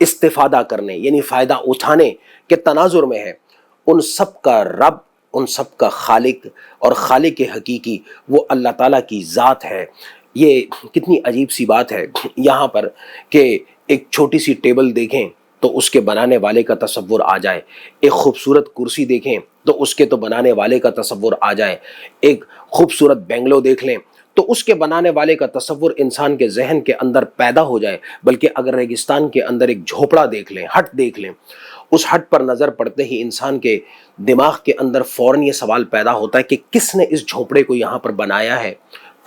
استفادہ کرنے یعنی فائدہ اٹھانے کے تناظر میں ہے، ان سب کا رب، ان سب کا خالق اور خالق حقیقی وہ اللہ تعالیٰ کی ذات ہے۔ یہ کتنی عجیب سی بات ہے یہاں پر کہ ایک چھوٹی سی ٹیبل دیکھیں تو اس کے بنانے والے کا تصور آ جائے، ایک خوبصورت کرسی دیکھیں تو اس کے تو بنانے والے کا تصور آ جائے، ایک خوبصورت بنگلو دیکھ لیں تو اس کے بنانے والے کا تصور انسان کے ذہن کے اندر پیدا ہو جائے، بلکہ اگر ریگستان کے اندر ایک جھوپڑا دیکھ لیں، ہٹ دیکھ لیں، اس ہٹ پر نظر پڑتے ہی انسان کے دماغ کے اندر فوراً یہ سوال پیدا ہوتا ہے کہ کس نے اس جھوپڑے کو یہاں پر بنایا ہے،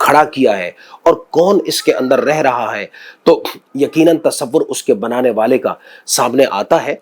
کھڑا کیا ہے، اور کون اس کے اندر رہ رہا ہے؟ تو یقیناً تصور اس کے بنانے والے کا سامنے آتا ہے۔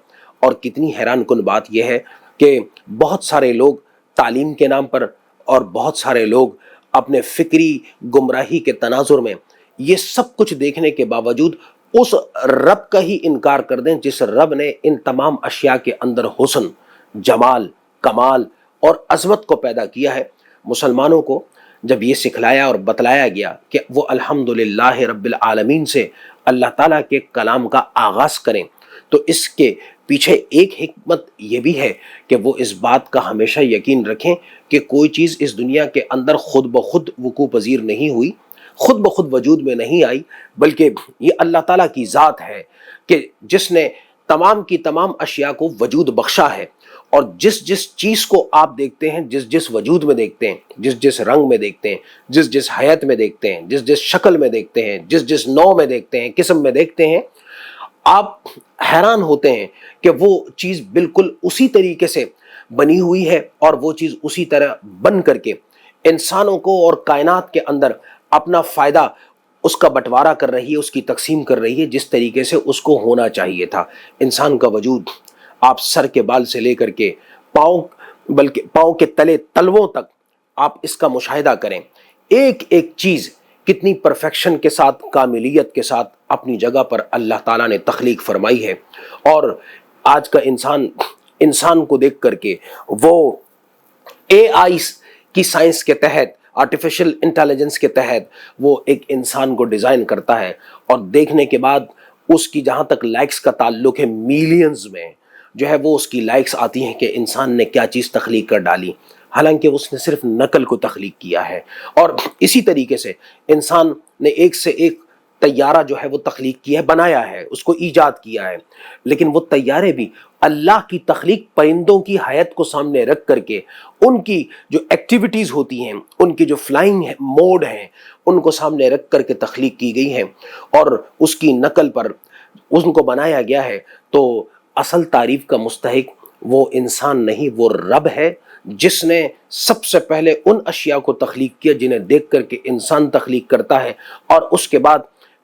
اور کتنی حیران کن بات یہ ہے کہ بہت سارے لوگ تعلیم کے نام پر اور بہت سارے لوگ اپنے فکری گمراہی کے تناظر میں یہ سب کچھ دیکھنے کے باوجود اس رب کا ہی انکار کر دیں جس رب نے ان تمام اشیاء کے اندر حسن، جمال، کمال اور عظمت کو پیدا کیا ہے۔ مسلمانوں کو جب یہ سکھلایا اور بتلایا گیا کہ وہ الحمدللہ رب العالمین سے اللہ تعالیٰ کے کلام کا آغاز کریں، تو اس کے پیچھے ایک حکمت یہ بھی ہے کہ وہ اس بات کا ہمیشہ یقین رکھیں کہ کوئی چیز اس دنیا کے اندر خود بخود وقوع پذیر نہیں ہوئی، خود بخود وجود میں نہیں آئی، بلکہ یہ اللہ تعالیٰ کی ذات ہے کہ جس نے تمام کی تمام اشیاء کو وجود بخشا ہے۔ اور جس جس چیز کو آپ دیکھتے ہیں، جس جس وجود میں دیکھتے ہیں، جس جس رنگ میں دیکھتے ہیں، جس جس حیت میں دیکھتے ہیں، جس جس شکل میں دیکھتے ہیں، جس جس نوع میں دیکھتے ہیں، قسم میں دیکھتے ہیں، آپ حیران ہوتے ہیں کہ وہ چیز بالکل اسی طریقے سے بنی ہوئی ہے اور وہ چیز اسی طرح بن کر کے انسانوں کو اور کائنات کے اندر اپنا فائدہ اس کا بٹوارا کر رہی ہے، اس کی تقسیم کر رہی ہے جس طریقے سے اس کو ہونا چاہیے تھا۔ انسان کا وجود آپ سر کے بال سے لے کر کے پاؤں، بلکہ پاؤں کے تلے تلووں تک آپ اس کا مشاہدہ کریں، ایک ایک چیز کتنی پرفیکشن کے ساتھ، کاملیت کے ساتھ اپنی جگہ پر اللہ تعالیٰ نے تخلیق فرمائی ہے۔ اور آج کا انسان کو دیکھ کر کے وہ اے آئی کی سائنس کے تحت، آرٹیفیشل انٹیلیجنس کے تحت وہ ایک انسان کو ڈیزائن کرتا ہے، اور دیکھنے کے بعد اس کی جہاں تک لائکس کا تعلق ہے، میلینز میں جو ہے وہ اس کی لائکس آتی ہیں کہ انسان نے کیا چیز تخلیق کر ڈالی، حالانکہ اس نے صرف نقل کو تخلیق کیا ہے۔ اور اسی طریقے سے انسان نے ایک سے ایک طیارہ جو ہے وہ تخلیق کیا ہے، بنایا ہے، اس کو ایجاد کیا ہے، لیکن وہ طیارے بھی اللہ کی تخلیق پرندوں کی حیات کو سامنے رکھ کر کے، ان کی جو ایکٹیویٹیز ہوتی ہیں، ان کی جو فلائنگ موڈ ہیں، ان کو سامنے رکھ کر کے تخلیق کی گئی ہیں اور اس کی نقل پر ان کو بنایا گیا ہے۔ تو اصل تعریف کا مستحق وہ انسان نہیں، وہ رب ہے جس نے سب سے پہلے ان اشیاء کو تخلیق کیا جنہیں دیکھ کر کے انسان تخلیق کرتا ہے، اور اس کے بعد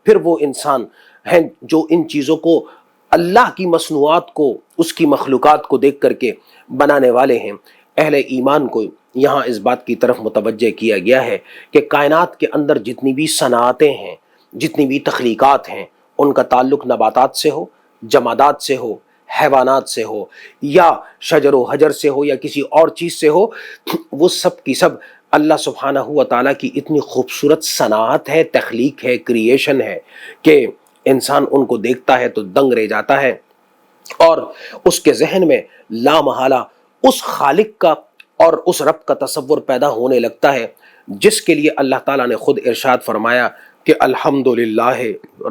پھر وہ انسان ہیں جو ان چیزوں کو، اللہ کی مصنوعات کو، اس کی مخلوقات کو دیکھ کر کے بنانے والے ہیں۔ اہل ایمان کو یہاں اس بات کی طرف متوجہ کیا گیا ہے کہ کائنات کے اندر جتنی بھی صنعتیں ہیں، جتنی بھی تخلیقات ہیں، ان کا تعلق نباتات سے ہو، جمادات سے ہو، حیوانات سے ہو، یا شجر و حجر سے ہو، یا کسی اور چیز سے ہو، وہ سب کی سب اللہ سبحانہ و تعالیٰ کی اتنی خوبصورت صنعت ہے، تخلیق ہے، کریشن ہے کہ انسان ان کو دیکھتا ہے تو دنگ رہ جاتا ہے، اور اس کے ذہن میں لا محالہ اس خالق کا اور اس رب کا تصور پیدا ہونے لگتا ہے جس کے لیے اللہ تعالیٰ نے خود ارشاد فرمایا کہ الحمدللہ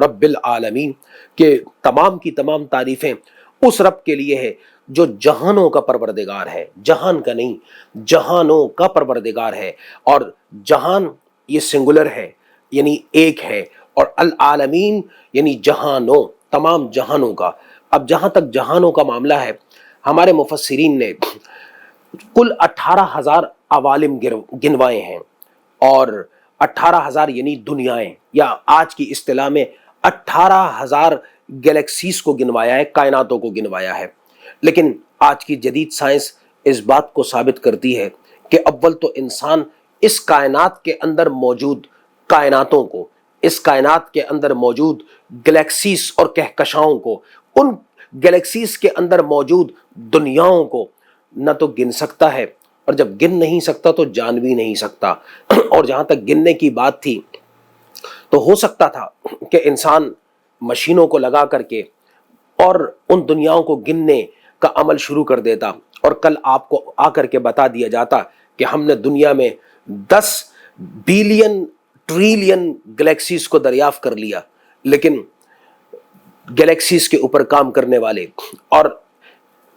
رب العالمین، کہ تمام کی تمام تعریفیں اس رب کے لیے ہے جو جہانوں کا پروردگار ہے، جہان کا نہیں، جہانوں کا پروردگار ہے۔ اور جہان یہ سنگولر ہے، یعنی ایک ہے، اور العالمین یعنی جہانوں، تمام جہانوں کا۔ اب جہاں تک جہانوں کا معاملہ ہے، ہمارے مفسرین نے کل 18,000 عوالم گنوائے ہیں، اور 18,000 یعنی دنیایں، یا آج کی اصطلاح میں 18,000 گیلیکسیز کو گنوایا ہے، کائناتوں کو گنوایا ہے۔ لیکن آج کی جدید سائنس اس بات کو ثابت کرتی ہے کہ اول تو انسان اس کائنات کے اندر موجود کائناتوں کو، اس کائنات کے اندر موجود گلیکسیز اور کہکشاؤں کو، ان گلیکسیز کے اندر موجود دنیاؤں کو نہ تو گن سکتا ہے، اور جب گن نہیں سکتا تو جان بھی نہیں سکتا۔ اور جہاں تک گننے کی بات تھی تو ہو سکتا تھا کہ انسان مشینوں کو لگا کر کے اور ان دنیاؤں کو گننے کا عمل شروع کر دیتا، اور کل آپ کو آ کر کے بتا دیا جاتا کہ ہم نے دنیا میں 10 بلین ٹریلین گلیکسیز کو دریافت کر لیا، لیکن گلیکسیز کے اوپر کام کرنے والے اور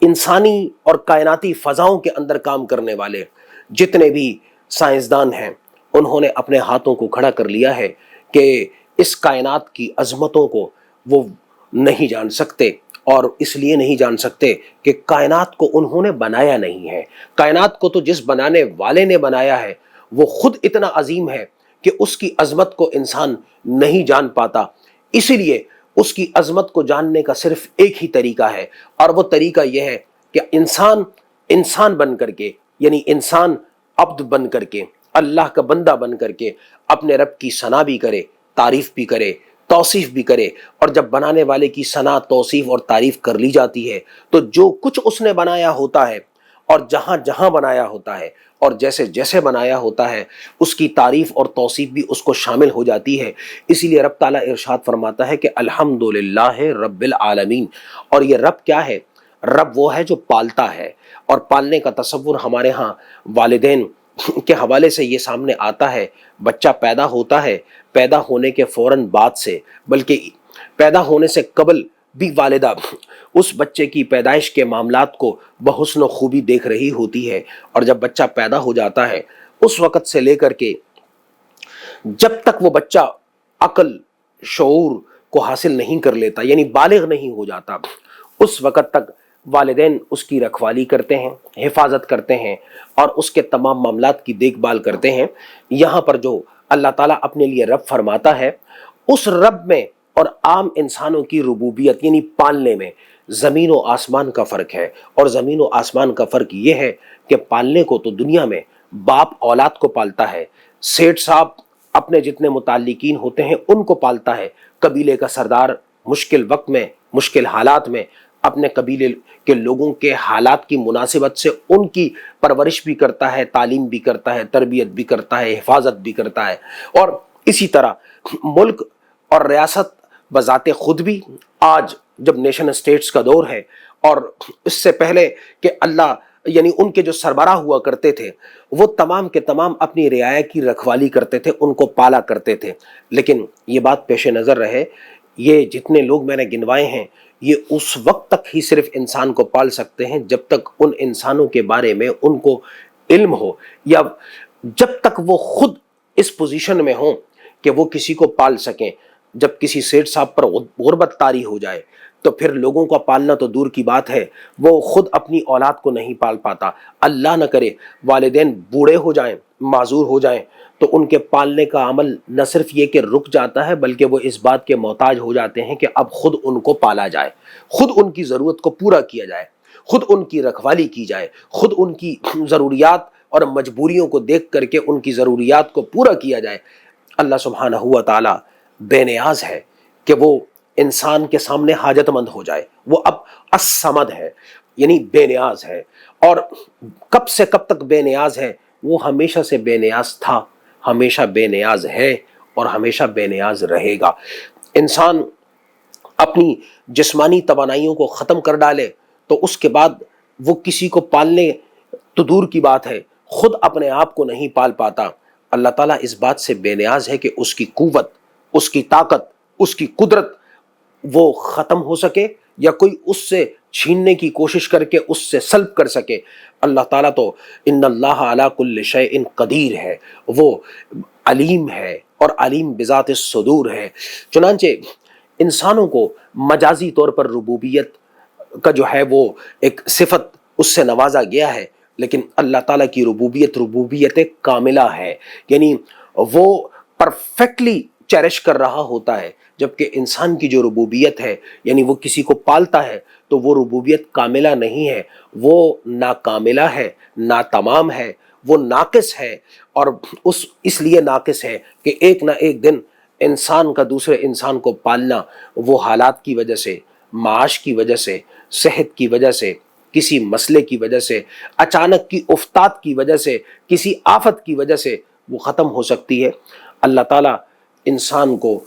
انسانی اور کائناتی فضاؤں کے اندر کام کرنے والے جتنے بھی سائنسدان ہیں، انہوں نے اپنے ہاتھوں کو کھڑا کر لیا ہے کہ اس کائنات کی عظمتوں کو وہ نہیں جان سکتے، اور اس لیے نہیں جان سکتے کہ کائنات کو انہوں نے بنایا نہیں ہے۔ کائنات کو تو جس بنانے والے نے بنایا ہے وہ خود اتنا عظیم ہے کہ اس کی عظمت کو انسان نہیں جان پاتا، اسی لیے اس کی عظمت کو جاننے کا صرف ایک ہی طریقہ ہے، اور وہ طریقہ یہ ہے کہ انسان بن کر کے، یعنی انسان عبد بن کر کے، اللہ کا بندہ بن کر کے اپنے رب کی ثنا بھی کرے، تعریف بھی کرے، توصیف بھی کرے۔ اور جب بنانے والے کی ثنا، توصیف اور تعریف کر لی جاتی ہے تو جو کچھ اس نے بنایا ہوتا ہے اور جہاں جہاں بنایا ہوتا ہے اور جیسے جیسے بنایا ہوتا ہے، اس کی تعریف اور توصیف بھی اس کو شامل ہو جاتی ہے۔ اسی لیے رب تعالیٰ ارشاد فرماتا ہے کہ الحمدللہ رب العالمین۔ اور یہ رب کیا ہے؟ رب وہ ہے جو پالتا ہے، اور پالنے کا تصور ہمارے ہاں والدین کے حوالے سے یہ سامنے آتا ہے۔ بچہ پیدا ہوتا ہے، پیدا ہونے کے فوراً بعد سے، بلکہ پیدا ہونے سے قبل بھی والدہ اس بچے کی پیدائش کے معاملات کو بحسن و خوبی دیکھ رہی ہوتی ہے، اور جب بچہ پیدا ہو جاتا ہے اس وقت سے لے کر کے جب تک وہ بچہ عقل، شعور کو حاصل نہیں کر لیتا، یعنی بالغ نہیں ہو جاتا، اس وقت تک والدین اس کی رکھوالی کرتے ہیں، حفاظت کرتے ہیں، اور اس کے تمام معاملات کی دیکھ بھال کرتے ہیں۔ یہاں پر جو اللہ تعالیٰ اپنے لیے رب فرماتا ہے، اس رب میں اور عام انسانوں کی ربوبیت یعنی پالنے میں زمین و آسمان کا فرق ہے۔ اور زمین و آسمان کا فرق یہ ہے کہ پالنے کو تو دنیا میں باپ اولاد کو پالتا ہے، سیٹھ صاحب اپنے جتنے متعلقین ہوتے ہیں ان کو پالتا ہے، قبیلے کا سردار مشکل وقت میں، مشکل حالات میں اپنے قبیلے کے لوگوں کے حالات کی مناسبت سے ان کی پرورش بھی کرتا ہے، تعلیم بھی کرتا ہے، تربیت بھی کرتا ہے، حفاظت بھی کرتا ہے۔ اور اسی طرح ملک اور ریاست بذات خود بھی آج جب نیشن اسٹیٹس کا دور ہے، اور اس سے پہلے کہ اللہ یعنی ان کے جو سربراہ ہوا کرتے تھے وہ تمام کے تمام اپنی رعایا کی رکھوالی کرتے تھے، ان کو پالا کرتے تھے، لیکن یہ بات پیش نظر رہے، یہ جتنے لوگ میں نے گنوائے ہیں یہ اس وقت تک ہی صرف انسان کو پال سکتے ہیں جب تک ان انسانوں کے بارے میں ان کو علم ہو، یا جب تک وہ خود اس پوزیشن میں ہوں کہ وہ کسی کو پال سکیں۔ جب کسی سیٹھ صاحب پر غربت طاری ہو جائے تو پھر لوگوں کا پالنا تو دور کی بات ہے، وہ خود اپنی اولاد کو نہیں پال پاتا۔ اللہ نہ کرے والدین بوڑھے ہو جائیں، معذور ہو جائیں، تو ان کے پالنے کا عمل نہ صرف یہ کہ رک جاتا ہے بلکہ وہ اس بات کے محتاج ہو جاتے ہیں کہ اب خود ان کو پالا جائے، خود ان کی ضرورت کو پورا کیا جائے، خود ان کی رکھوالی کی جائے، خود ان کی ضروریات اور مجبوریوں کو دیکھ کر کے ان کی ضروریات کو پورا کیا جائے۔ اللہ سبحانہ ہوا تعالی بے نیاز ہے کہ وہ انسان کے سامنے حاجت مند ہو جائے، وہ اب الصمد ہے، یعنی بے نیاز ہے، اور کب سے کب تک بے نیاز ہے؟ وہ ہمیشہ سے بے نیاز تھا، ہمیشہ بے نیاز ہے، اور ہمیشہ بے نیاز رہے گا۔ انسان اپنی جسمانی توانائیوں کو ختم کر ڈالے تو اس کے بعد وہ کسی کو پالنے تو دور کی بات ہے، خود اپنے آپ کو نہیں پال پاتا۔ اللہ تعالیٰ اس بات سے بے نیاز ہے کہ اس کی قوت، اس کی طاقت، اس کی قدرت وہ ختم ہو سکے یا کوئی اس سے چھیننے کی کوشش کر کے اس سے سلب کر سکے۔ اللہ تعالیٰ تو ان اللہ علی کل شیء قدیر ہے، وہ علیم ہے اور علیم بذات الصدور ہے۔ چنانچہ انسانوں کو مجازی طور پر ربوبیت کا جو ہے وہ ایک صفت اس سے نوازا گیا ہے، لیکن اللہ تعالیٰ کی ربوبیت کاملہ ہے، یعنی وہ پرفیکٹلی چیرش کر رہا ہوتا ہے، جبکہ انسان کی جو ربوبیت ہے یعنی وہ کسی کو پالتا ہے تو وہ ربوبیت کاملہ نہیں ہے، وہ ناکاملہ ہے، ناتمام ہے، وہ ناقص ہے، اور اس لیے ناقص ہے کہ ایک نہ ایک دن انسان کا دوسرے انسان کو پالنا وہ حالات کی وجہ سے، معاش کی وجہ سے، صحت کی وجہ سے، کسی مسئلے کی وجہ سے، اچانک کی افتاد کی وجہ سے، کسی آفت کی وجہ سے وہ ختم ہو سکتی ہے۔ اللہ تعالیٰ انسان کو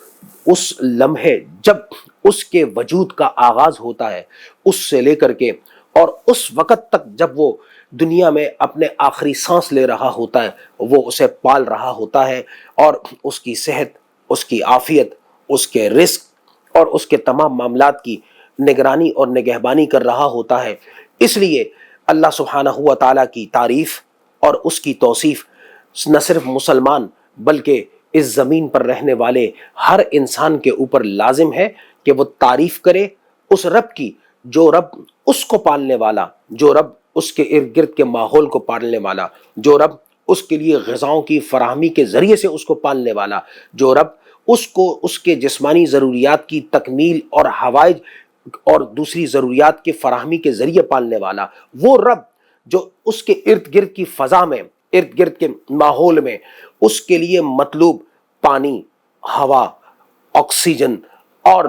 اس لمحے جب اس کے وجود کا آغاز ہوتا ہے، اس سے لے کر کے اور اس وقت تک جب وہ دنیا میں اپنے آخری سانس لے رہا ہوتا ہے، وہ اسے پال رہا ہوتا ہے اور اس کی صحت، اس کی عافیت، اس کے رزق اور اس کے تمام معاملات کی نگرانی اور نگہبانی کر رہا ہوتا ہے۔ اس لیے اللہ سبحانہ و تعالیٰ کی تعریف اور اس کی توصیف نہ صرف مسلمان بلکہ اس زمین پر رہنے والے ہر انسان کے اوپر لازم ہے کہ وہ تعریف کرے اس رب کی، جو رب اس کو پالنے والا، جو رب اس کے ارد گرد کے ماحول کو پالنے والا، جو رب اس کے لیے غذاؤں کی فراہمی کے ذریعے سے اس کو پالنے والا، جو رب اس کو اس کے جسمانی ضروریات کی تکمیل اور حوائج اور دوسری ضروریات کی فراہمی کے ذریعے پالنے والا، وہ رب جو اس کے ارد گرد کی فضا میں، ارد گرد کے ماحول میں اس کے لیے مطلوب پانی، ہوا، آکسیجن اور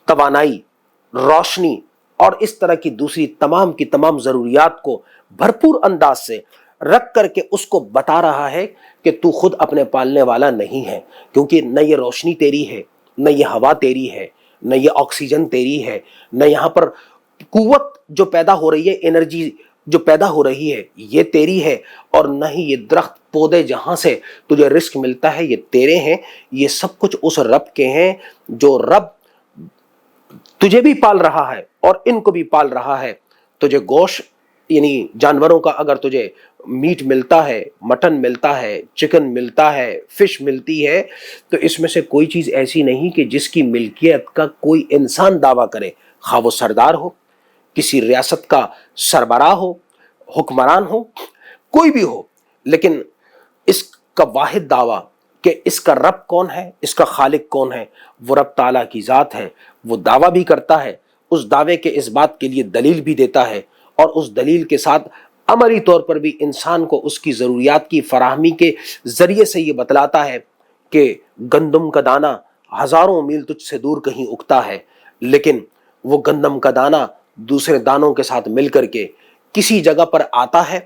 توانائی، روشنی اور اس طرح کی دوسری تمام کی تمام ضروریات کو بھرپور انداز سے رکھ کر کے اس کو بتا رہا ہے کہ تو خود اپنے پالنے والا نہیں ہے، کیونکہ نہ یہ روشنی تیری ہے، نہ یہ ہوا تیری ہے، نہ یہ آکسیجن تیری ہے، نہ یہاں پر قوت جو پیدا ہو رہی ہے، انرجی جو پیدا ہو رہی ہے یہ تیری ہے، اور نہ ہی یہ درخت پودے جہاں سے تجھے رزق ملتا ہے یہ تیرے ہیں۔ یہ سب کچھ اس رب کے ہیں جو رب تجھے بھی پال رہا ہے اور ان کو بھی پال رہا ہے۔ تجھے گوشت یعنی جانوروں کا اگر تجھے میٹ ملتا ہے، مٹن ملتا ہے، چکن ملتا ہے، فش ملتی ہے، تو اس میں سے کوئی چیز ایسی نہیں کہ جس کی ملکیت کا کوئی انسان دعویٰ کرے، خواہ وہ سردار ہو، کسی ریاست کا سربراہ ہو، حکمران ہو، کوئی بھی ہو، لیکن اس کا واحد دعویٰ کہ اس کا رب کون ہے، اس کا خالق کون ہے، وہ رب تعالیٰ کی ذات ہے، وہ دعویٰ بھی کرتا ہے، اس دعوے کے اس بات کے لیے دلیل بھی دیتا ہے، اور اس دلیل کے ساتھ عملی طور پر بھی انسان کو اس کی ضروریات کی فراہمی کے ذریعے سے یہ بتلاتا ہے کہ گندم کا دانہ ہزاروں میل تجھ سے دور کہیں اگتا ہے، لیکن وہ گندم کا دانہ دوسرے دانوں کے ساتھ مل کر کے کسی جگہ پر آتا ہے،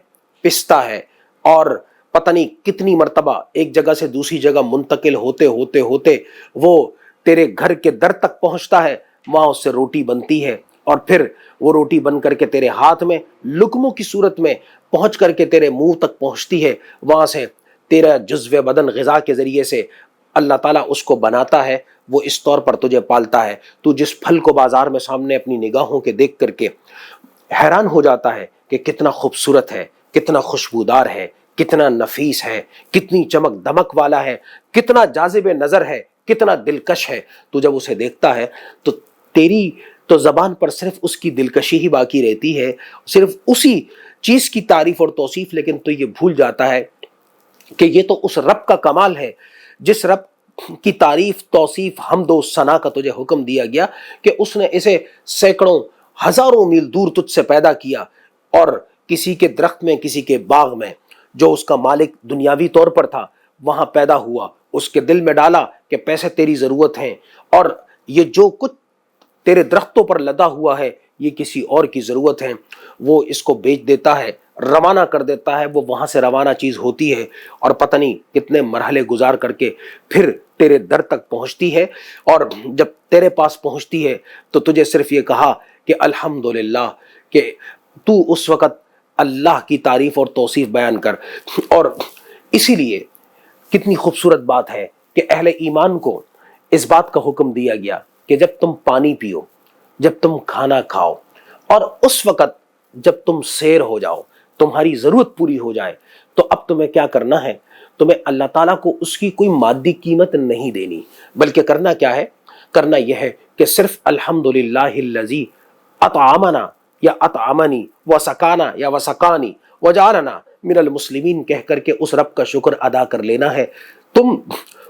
پستا ہے، اور پتہ نہیں کتنی مرتبہ ایک جگہ سے دوسری جگہ منتقل ہوتے ہوتے ہوتے وہ تیرے گھر کے در تک پہنچتا ہے، وہاں اس سے روٹی بنتی ہے، اور پھر وہ روٹی بن کر کے تیرے ہاتھ میں لقموں کی صورت میں پہنچ کر کے تیرے منہ تک پہنچتی ہے، وہاں سے تیرا جزو بدن غذا کے ذریعے سے اللہ تعالیٰ اس کو بناتا ہے، وہ اس طور پر تجھے پالتا ہے۔ تو جس پھل کو بازار میں سامنے اپنی نگاہوں کے دیکھ کر کے حیران ہو جاتا ہے کہ کتنا خوبصورت ہے، کتنا خوشبودار ہے، کتنا نفیس ہے، کتنی چمک دمک والا ہے، کتنا جاذب نظر ہے، کتنا دلکش ہے، تو جب اسے دیکھتا ہے تو تیری تو زبان پر صرف اس کی دلکشی ہی باقی رہتی ہے، صرف اسی چیز کی تعریف اور توصیف، لیکن تو یہ بھول جاتا ہے کہ یہ تو اس رب کا کمال ہے جس رب کی تعریف، توصیف، حمد و ثنا کا تجھے حکم دیا گیا کہ اس نے اسے سینکڑوں ہزاروں میل دور تجھ سے پیدا کیا، اور کسی کے درخت میں، کسی کے باغ میں جو اس کا مالک دنیاوی طور پر تھا وہاں پیدا ہوا، اس کے دل میں ڈالا کہ پیسے تیری ضرورت ہیں، اور یہ جو کچھ تیرے درختوں پر لدا ہوا ہے یہ کسی اور کی ضرورت ہے، وہ اس کو بیچ دیتا ہے، روانہ کر دیتا ہے، وہ وہاں سے روانہ چیز ہوتی ہے، اور پتہ نہیں کتنے مرحلے گزار کر کے پھر تیرے در تک پہنچتی ہے، اور جب تیرے پاس پہنچتی ہے تو تجھے صرف یہ کہا کہ الحمدللہ، کہ تو اس وقت اللہ کی تعریف اور توصیف بیان کر۔ اور اسی لیے کتنی خوبصورت بات ہے کہ اہل ایمان کو اس بات کا حکم دیا گیا کہ جب تم پانی پیو، جب تم کھانا کھاؤ، اور اس وقت جب تم سیر ہو جاؤ، تمہاری ضرورت پوری ہو جائے، تو اب تمہیں کیا کرنا ہے؟ تمہیں اللہ تعالیٰ کو اس کی کوئی مادی قیمت نہیں دینی، بلکہ کرنا کیا ہے؟ کرنا یہ ہے کہ صرف الحمدللہ الذی اطعمنا یا اطعمنی وسکانا یا وسکانی وجعلنا من المسلمین کہہ کر کے اس رب کا شکر ادا کر لینا ہے۔ تم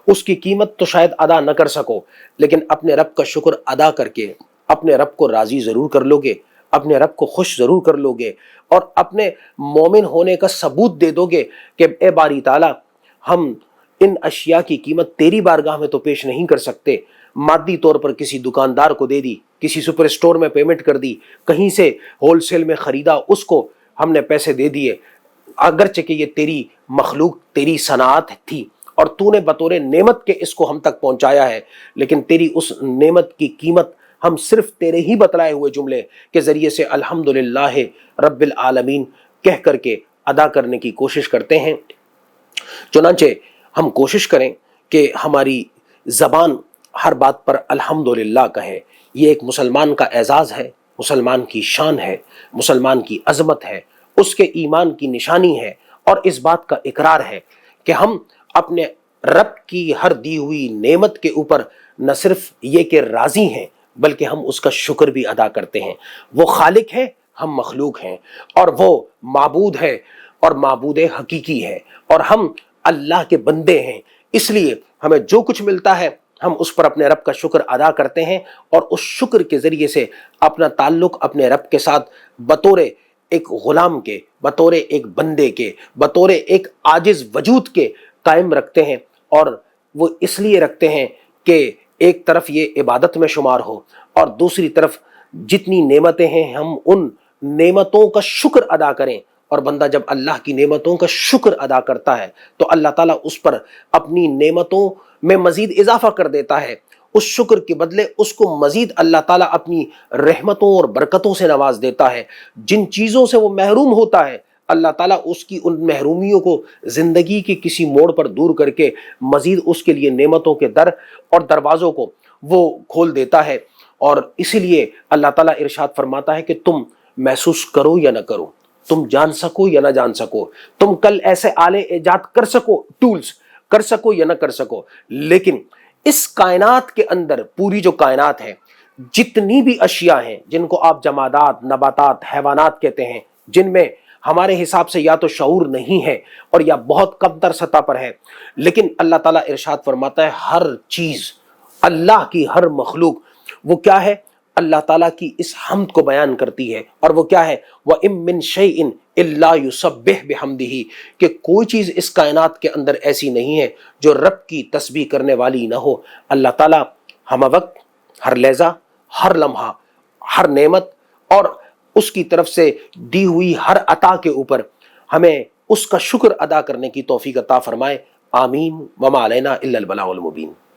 اس کی قیمت تو شاید ادا نہ کر سکو، لیکن اپنے رب کا شکر ادا کر کے اپنے رب کو راضی ضرور کر لو گے، اپنے رب کو خوش ضرور کر لو گے، اور اپنے مومن ہونے کا ثبوت دے دو گے کہ اے باری تعالیٰ، ہم ان اشیاء کی قیمت تیری بارگاہ میں تو پیش نہیں کر سکتے، مادی طور پر کسی دکاندار کو دے دی، کسی سپر اسٹور میں پیمنٹ کر دی، کہیں سے ہول سیل میں خریدا، اس کو ہم نے پیسے دے دیے، اگرچہ کہ یہ تیری مخلوق، تیری صنعت تھی، اور تو نے بطور نعمت کے اس کو ہم تک پہنچایا ہے، لیکن تیری اس نعمت کی قیمت ہم صرف تیرے ہی بتلائے ہوئے جملے کے ذریعے سے الحمدللہ رب العالمین کہہ کر کے ادا کرنے کی کوشش کرتے ہیں۔ چنانچہ ہم کوشش کریں کہ ہماری زبان ہر بات پر الحمدللہ کہے۔ یہ ایک مسلمان کا اعزاز ہے، مسلمان کی شان ہے، مسلمان کی عظمت ہے، اس کے ایمان کی نشانی ہے، اور اس بات کا اقرار ہے کہ ہم اپنے رب کی ہر دی ہوئی نعمت کے اوپر نہ صرف یہ کہ راضی ہیں بلکہ ہم اس کا شکر بھی ادا کرتے ہیں۔ وہ خالق ہے، ہم مخلوق ہیں، اور وہ معبود ہے اور معبود حقیقی ہے، اور ہم اللہ کے بندے ہیں۔ اس لیے ہمیں جو کچھ ملتا ہے ہم اس پر اپنے رب کا شکر ادا کرتے ہیں، اور اس شکر کے ذریعے سے اپنا تعلق اپنے رب کے ساتھ بطور ایک غلام کے، بطور ایک بندے کے، بطور ایک عاجز وجود کے قائم رکھتے ہیں۔ اور وہ اس لیے رکھتے ہیں کہ ایک طرف یہ عبادت میں شمار ہو، اور دوسری طرف جتنی نعمتیں ہیں ہم ان نعمتوں کا شکر ادا کریں۔ اور بندہ جب اللہ کی نعمتوں کا شکر ادا کرتا ہے تو اللہ تعالیٰ اس پر اپنی نعمتوں میں مزید اضافہ کر دیتا ہے۔ اس شکر کے بدلے اس کو مزید اللہ تعالیٰ اپنی رحمتوں اور برکتوں سے نواز دیتا ہے۔ جن چیزوں سے وہ محروم ہوتا ہے اللہ تعالیٰ اس کی ان محرومیوں کو زندگی کے کسی موڑ پر دور کر کے مزید اس کے لیے نعمتوں کے در اور دروازوں کو وہ کھول دیتا ہے۔ اور اسی لیے اللہ تعالیٰ ارشاد فرماتا ہے کہ تم محسوس کرو یا نہ کرو، تم جان سکو یا نہ جان سکو، تم کل ایسے آلے ایجاد کر سکو، ٹولز کر سکو یا نہ کر سکو، لیکن اس کائنات کے اندر پوری جو کائنات ہے، جتنی بھی اشیاء ہیں جن کو آپ جمادات، نباتات، حیوانات کہتے ہیں، جن میں ہمارے حساب سے یا تو شعور نہیں ہے اور یا بہت کم تر سطح پر ہے، لیکن اللہ تعالیٰ ارشاد فرماتا ہے ہر چیز، اللہ کی ہر مخلوق وہ کیا ہے؟ اللہ تعالیٰ کی اس حمد کو بیان کرتی ہے، اور وہ کیا ہے؟ وَإِن مِّن شَيْءٍ إِلَّا يُسَبِّحُ بِحَمْدِهِ، کہ کوئی چیز اس کائنات کے اندر ایسی نہیں ہے جو رب کی تسبیح کرنے والی نہ ہو۔ اللہ تعالیٰ ہم وقت، ہر لحظہ، ہر لمحہ، ہر نعمت اور اس کی طرف سے دی ہوئی ہر عطا کے اوپر ہمیں اس کا شکر ادا کرنے کی توفیق عطا فرمائے۔ آمین۔ وما علینا الا البلاغ المبین۔